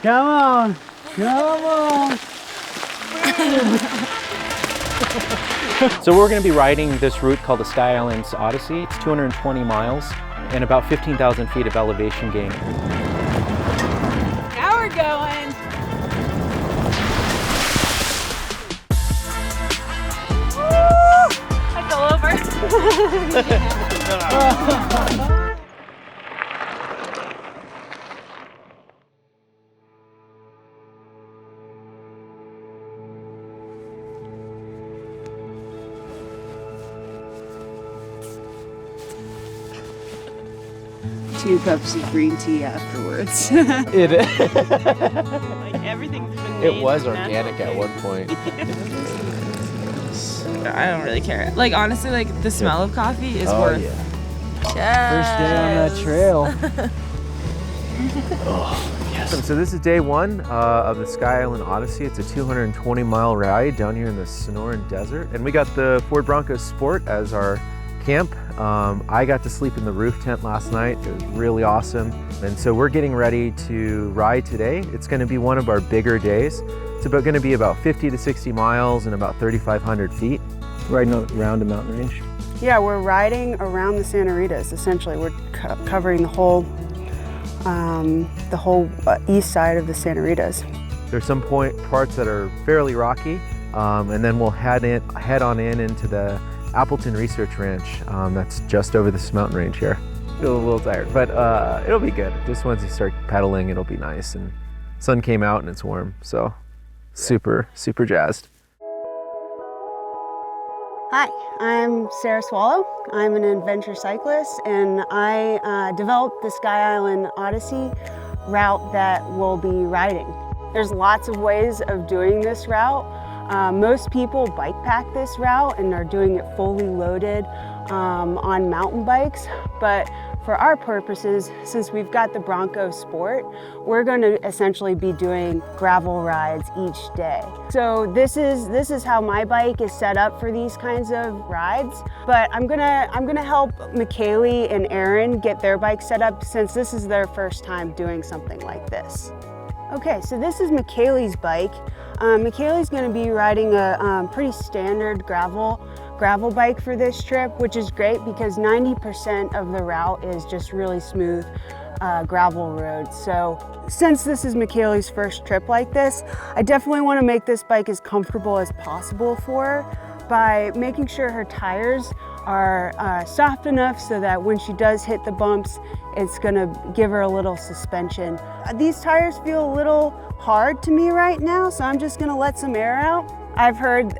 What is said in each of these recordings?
Come on. Come on. So we're going to be riding this route called the Sky Islands Odyssey. It's 220 miles and about 15,000 feet of elevation gain. Now we're going. Woo! I fell over. Two cups of green tea afterwards. It Like everything's been made was from organic natural at one point. I don't really care. Like honestly, like the smell of coffee is worth. Yeah. First day on that trail. So this is day one of the Sky Island Odyssey. It's a 220-mile ride down here in the Sonoran Desert. And we got the Ford Bronco Sport as our camp. I got to sleep in the roof tent last night. It was really awesome. And so we're getting ready to ride today. It's going to be one of our bigger days. It's going to be about 50 to 60 miles and about 3,500 feet. Riding around a mountain range. Yeah, we're riding around the Santa Ritas. Essentially, we're covering the whole east side of the Santa Ritas. There's some parts that are fairly rocky, and then we'll head on into the Appleton Research Ranch. That's just over this mountain range here. Feel a little tired, but it'll be good. Just once you start pedaling, it'll be nice. And sun came out and it's warm, so super jazzed. Hi, I'm Sarah Swallow. I'm an adventure cyclist, and I developed the Sky Island Odyssey route that we'll be riding. There's lots of ways of doing this route. Most people bike pack this route and are doing it fully loaded on mountain bikes, but for our purposes, since we've got the Bronco Sport, we're going to essentially be doing gravel rides each day. So this is how my bike is set up for these kinds of rides, but I'm gonna help McKaylee and Aaron get their bike set up since this is their first time doing something like this. Okay, so this is McKaylee's bike. McKaylee's going to be riding a pretty standard gravel bike for this trip, which is great because 90% of the route is just really smooth gravel roads. So since this is McKaylee's first trip like this, I definitely want to make this bike as comfortable as possible for her by making sure her tires are soft enough so that when she does hit the bumps, it's gonna give her a little suspension. These tires feel a little hard to me right now, so I'm just gonna let some air out. I've heard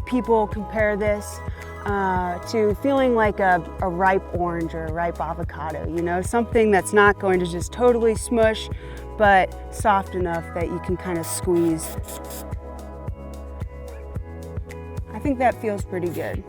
people compare this to feeling like a ripe orange or a ripe avocado, you know, something that's not going to just totally smush, but soft enough that you can kind of squeeze. I think that feels pretty good.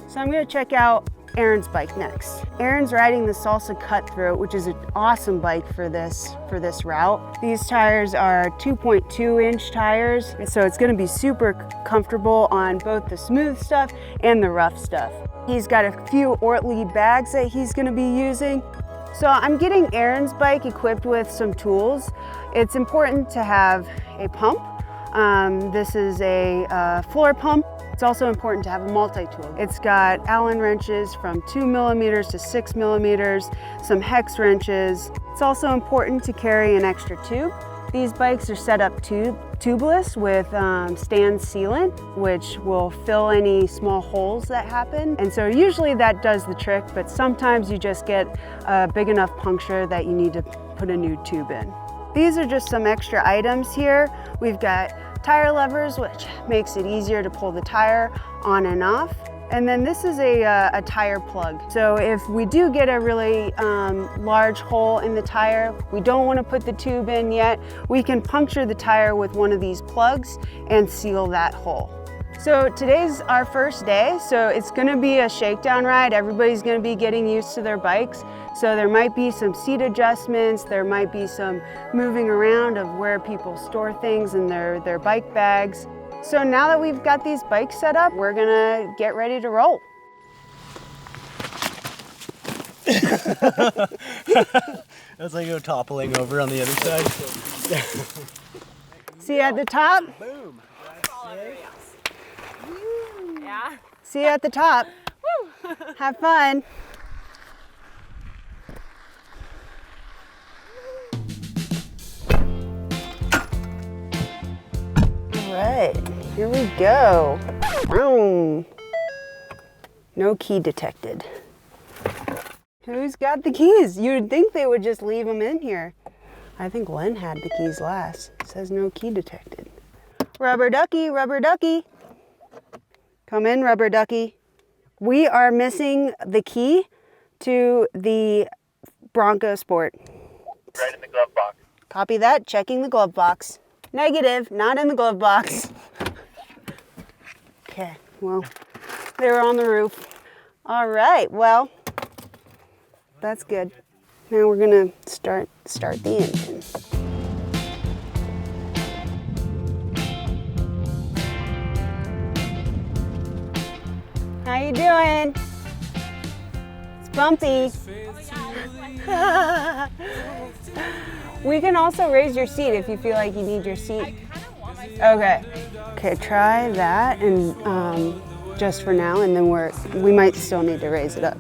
So I'm gonna check out Aaron's bike next. Aaron's riding the Salsa Cutthroat, which is an awesome bike for this route. These tires are 2.2-inch tires, so it's gonna be super comfortable on both the smooth stuff and the rough stuff. He's got a few Ortlieb bags that he's gonna be using. So I'm getting Aaron's bike equipped with some tools. It's important to have a pump. This is a floor pump. It's also important to have a multi-tool. It's got Allen wrenches from 2 millimeters to 6 millimeters, some hex wrenches. It's also important to carry an extra tube. These bikes are set up tubeless with stand sealant, which will fill any small holes that happen. And so usually that does the trick, but sometimes you just get a big enough puncture that you need to put a new tube in. These are just some extra items here. We've got tire levers, which makes it easier to pull the tire on and off. And then this is a tire plug. So if we do get a really large hole in the tire, we don't want to put the tube in yet, we can puncture the tire with one of these plugs and seal that hole. So today's our first day, so it's gonna be a shakedown ride. Everybody's gonna be getting used to their bikes. So there might be some seat adjustments, there might be some moving around of where people store things in their bike bags. So now that we've got these bikes set up, we're gonna get ready to roll. As I go toppling over on the other side. See you at the top? Boom. Yeah. See you at the top. Have fun. All right, here we go. Boom. No key detected. Who's got the keys? You would think they would just leave them in here. I think Len had the keys last. It says no key detected. Rubber ducky, rubber ducky. Come in, rubber ducky. We are missing the key to the Bronco Sport. Right in the glove box. Copy that, checking the glove box. Negative, not in the glove box. Okay, well, they were on the roof. All right, well, that's good. Now we're gonna start the engine. How you doing? It's bumpy. We can also raise your seat if you feel like you need your seat. Okay. Okay, try that and just for now, and then we might still need to raise it up.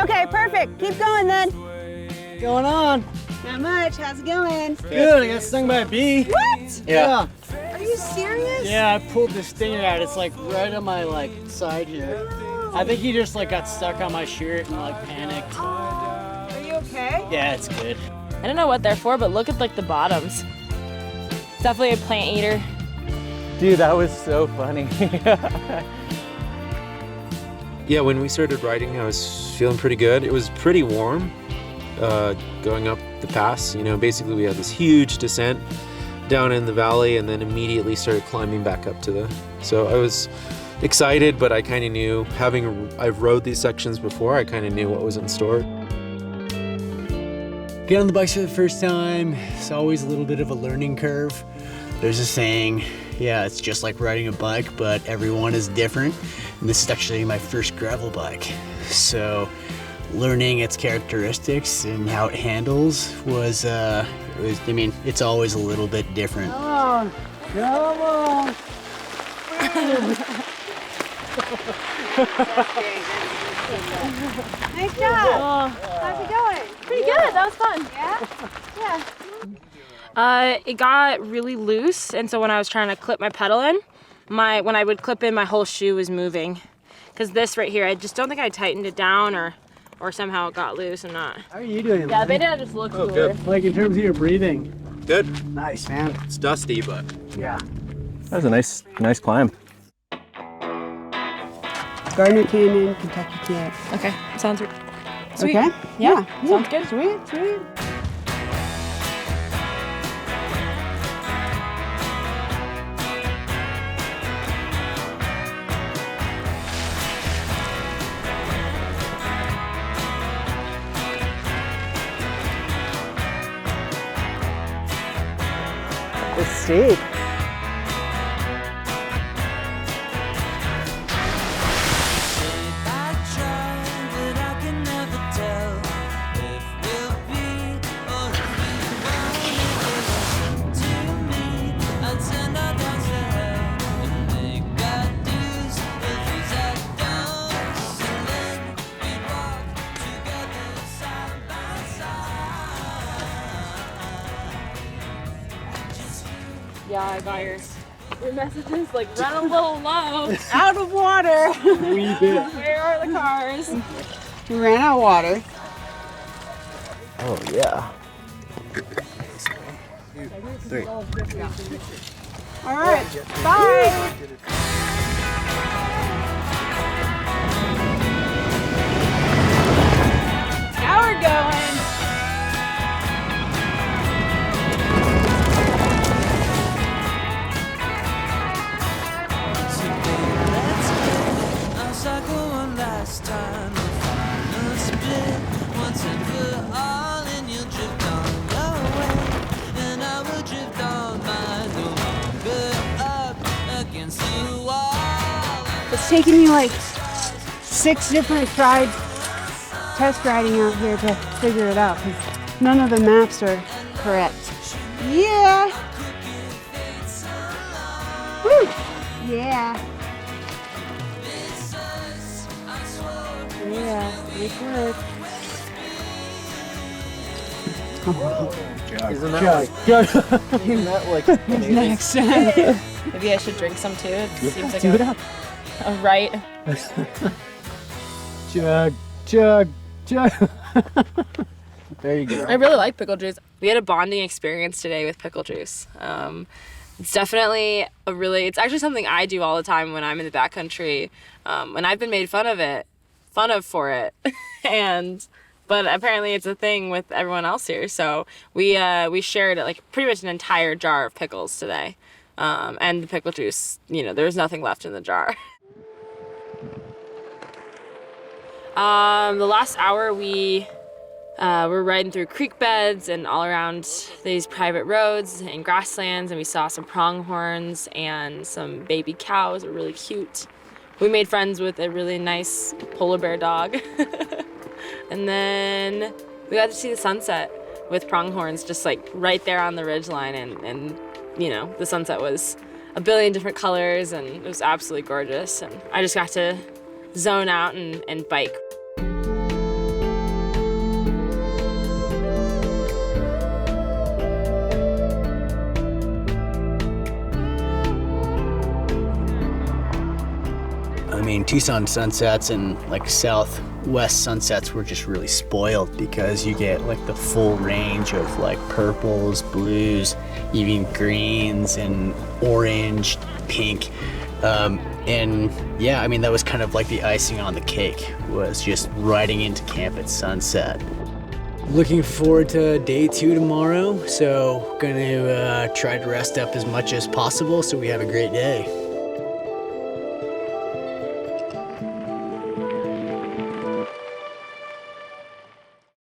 Okay, perfect. Keep going then. What's going on? Not much. How's it going? Good, I got stung by a bee. What? Yeah. Are you serious? Yeah, I pulled the stinger out. It's like right on my side here. I think he just got stuck on my shirt and panicked. Are you okay? Yeah, it's good. I don't know what they're for, but look at the bottoms. It's definitely a plant eater. Dude, that was so funny. Yeah, when we started riding, I was feeling pretty good. It was pretty warm going up the pass. You know, basically we had this huge descent down in the valley and then immediately started climbing back up to the... So I was excited, but I kind of knew, I've rode these sections before, I kind of knew what was in store. Get on the bikes for the first time, it's always a little bit of a learning curve. There's a saying, yeah, it's just like riding a bike, but everyone is different. And this is actually my first gravel bike. So learning its characteristics and how it handles was, it's always a little bit different. Come on, come on. Nice job. How's it going? Pretty good. That was fun. Yeah? Yeah. It got really loose, and so when I was trying to clip my pedal in, when I would clip in, my whole shoe was moving. Because this right here, I just don't think I tightened it down, or somehow it got loose and not. How are you doing? Yeah, they didn't just look cooler. Good. Like in terms of your breathing? Good. Nice, man. It's dusty, but... Yeah. That was a nice climb. Gardner Canyon, Kentucky Camp. Okay, sounds sweet. Okay? Yeah. Sounds good. Sweet, sweet. It's steep. Yeah, I got your messages, run a little low. Out of water. Wee bit. Where are the cars? We ran out of water. Oh yeah. All right. Bye. Now we're going. It's taken me 6 different test riding out here to figure it out. 'Cause None of the maps are correct. Yeah. Woo. Yeah. Yeah, pretty good. Isn't that like Next. Maybe I should drink some too. It seems like a right. Chug. There you go. I really like pickle juice. We had a bonding experience today with pickle juice. It's definitely it's actually something I do all the time when I'm in the backcountry, and I've been made fun of for it, but apparently it's a thing with everyone else here. So we shared like pretty much an entire jar of pickles today, and the pickle juice. There was nothing left in the jar. The last hour we were riding through creek beds and all around these private roads and grasslands, and we saw some pronghorns and some baby cows. They're really cute. We made friends with a really nice polar bear dog. And then we got to see the sunset with pronghorns just like right there on the ridgeline, and the sunset was a billion different colors and it was absolutely gorgeous, and I just got to zone out and bike. I mean, Tucson sunsets and like southwest sunsets were just really spoiled because you get like the full range of like purples, blues, even greens and orange, pink. And yeah, I mean, that was kind of like the icing on the cake, was just riding into camp at sunset. Looking forward to day 2 tomorrow, so gonna try to rest up as much as possible so we have a great day.